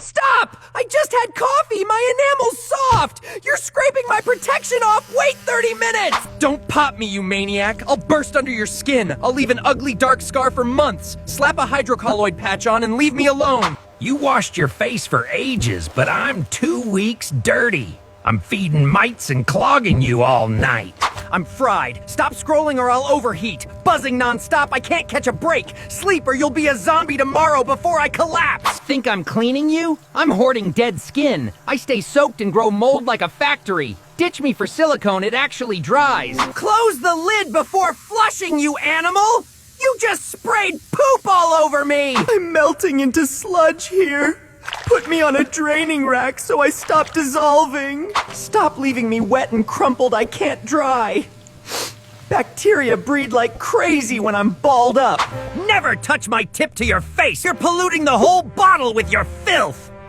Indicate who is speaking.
Speaker 1: Stop! I just had coffee! My enamel's soft! You're scraping my protection off! Wait 30 minutes! Don't pop me, you maniac! I'll burst under your skin! I'll leave an ugly dark scar for months! Slap a hydrocolloid patch on and leave me alone!
Speaker 2: You washed your face for ages, but I'm 2 weeks dirty. I'm feeding mites and clogging you all night.
Speaker 1: I'm fried. Stop scrolling or I'll overheat. Buzzing nonstop, I can't catch a break. Sleep or you'll be a zombie tomorrow before I collapse. Think I'm cleaning you? I'm hoarding dead skin. I stay soaked and grow mold like a factory. Ditch me for silicone, it actually dries. Close the lid before flushing, you animal! You just sprayed poop all over me! I'm melting into sludge here. Put me on a draining rack so I stop dissolving. Stop leaving me wet and crumpled I can't dry. Bacteria breed like crazy when I'm balled up.
Speaker 2: Never touch my tip to your face! You're polluting the whole bottle with your filth!